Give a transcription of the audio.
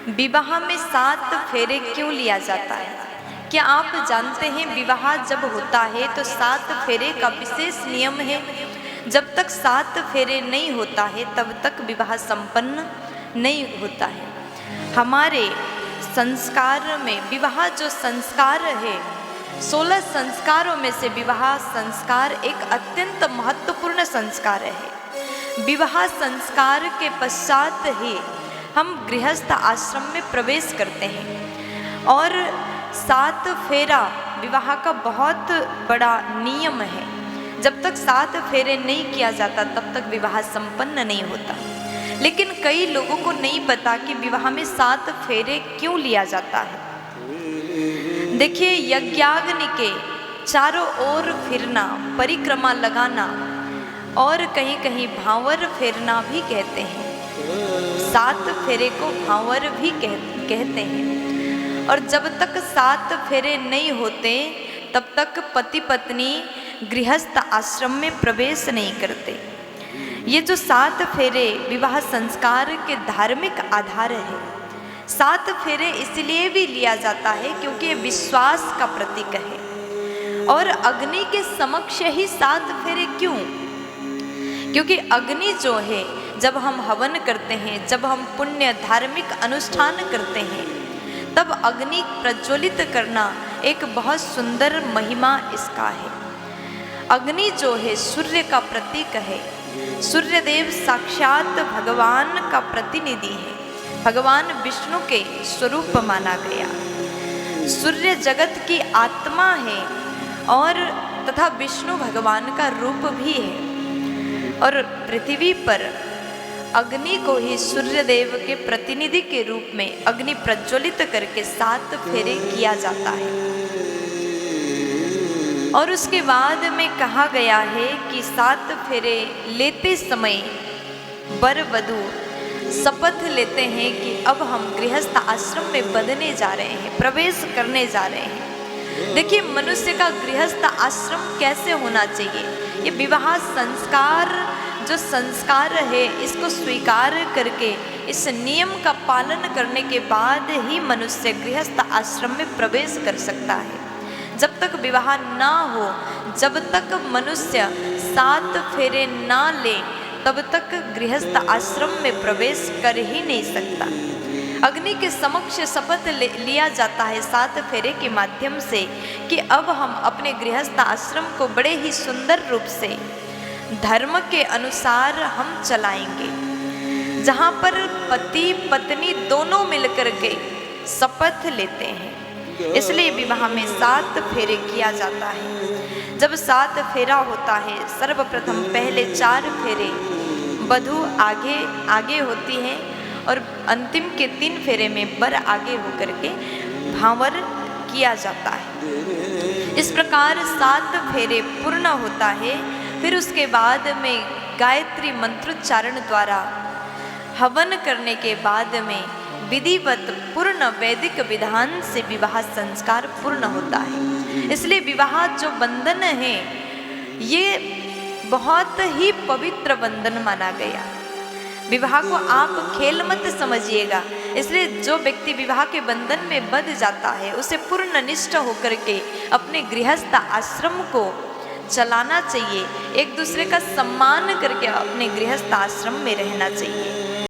विवाह में 7 फेरे क्यों लिया जाता है? क्या आप जानते हैं विवाह जब होता है तो 7 फेरे का विशेष नियम है। जब तक 7 फेरे नहीं होता है तब तक विवाह संपन्न नहीं होता है। हमारे संस्कार में विवाह जो संस्कार है, 16 संस्कारों में से विवाह संस्कार एक अत्यंत महत्वपूर्ण संस्कार है। विवाह संस्कार के पश्चात ही हम गृहस्थ आश्रम में प्रवेश करते हैं और 7 फेरा विवाह का बहुत बड़ा नियम है। जब तक 7 फेरे नहीं किया जाता तब तक विवाह संपन्न नहीं होता। लेकिन कई लोगों को नहीं पता कि विवाह में 7 फेरे क्यों लिया जाता है। देखिए, यज्ञाग्नि के चारों ओर फिरना, परिक्रमा लगाना और कहीं कहीं भांवर फेरना भी कहते हैं। 7 फेरे को भांवर भी कहते हैं। और जब तक 7 फेरे नहीं होते तब तक पति पत्नी गृहस्थ आश्रम में प्रवेश नहीं करते। ये जो 7 फेरे विवाह संस्कार के धार्मिक आधार है। 7 फेरे इसलिए भी लिया जाता है क्योंकि ये विश्वास का प्रतीक है। और अग्नि के समक्ष ही 7 फेरे क्यों? क्योंकि अग्नि जो है, जब हम हवन करते हैं, जब हम पुण्य धार्मिक अनुष्ठान करते हैं, तब अग्नि प्रज्वलित करना एक बहुत सुंदर महिमा इसका है। अग्नि जो है सूर्य का प्रतीक है। सूर्यदेव साक्षात भगवान का प्रतिनिधि है, भगवान विष्णु के स्वरूप माना गया। सूर्य जगत की आत्मा है और तथा विष्णु भगवान का रूप भी है। और पृथ्वी पर अग्नि को ही सूर्यदेव के प्रतिनिधि के रूप में अग्नि प्रज्वलित करके 7 फेरे किया जाता है। और उसके बाद में कहा गया है कि 7 फेरे लेते समय वर वधू शपथ लेते हैं कि अब हम गृहस्थ आश्रम में बंधने जा रहे हैं, प्रवेश करने जा रहे हैं। देखिए, मनुष्य का गृहस्थ आश्रम कैसे होना चाहिए। ये विवाह संस्कार जो संस्कार है, इसको स्वीकार करके इस नियम का पालन करने के बाद ही मनुष्य गृहस्थ आश्रम में प्रवेश कर सकता है। जब तक विवाह ना हो, जब तक मनुष्य 7 फेरे ना ले, तब तक गृहस्थ आश्रम में प्रवेश कर ही नहीं सकता। अग्नि के समक्ष शपथ लिया जाता है 7 फेरे के माध्यम से कि अब हम अपने गृहस्थ आश्रम को बड़े ही सुंदर रूप से धर्म के अनुसार हम चलाएंगे, जहाँ पर पति पत्नी दोनों मिलकर के शपथ लेते हैं। इसलिए विवाह में 7 फेरे किया जाता है। जब 7 फेरा होता है, सर्वप्रथम पहले 4 फेरे वधू आगे आगे होती है और अंतिम के 3 फेरे में वर आगे होकर के भांवर किया जाता है। इस प्रकार 7 फेरे पूर्ण होता है। फिर उसके बाद में गायत्री मंत्रोच्चारण द्वारा हवन करने के बाद में विधिवत पूर्ण वैदिक विधान से विवाह संस्कार पूर्ण होता है। इसलिए विवाह जो बंधन है, ये बहुत ही पवित्र बंधन माना गया। विवाह को आप खेल मत समझिएगा। इसलिए जो व्यक्ति विवाह के बंधन में बंध जाता है, उसे पूर्ण निष्ठ होकर के अपने गृहस्थ आश्रम को चलाना चाहिए। एक दूसरे का सम्मान करके अपने गृहस्थ आश्रम में रहना चाहिए।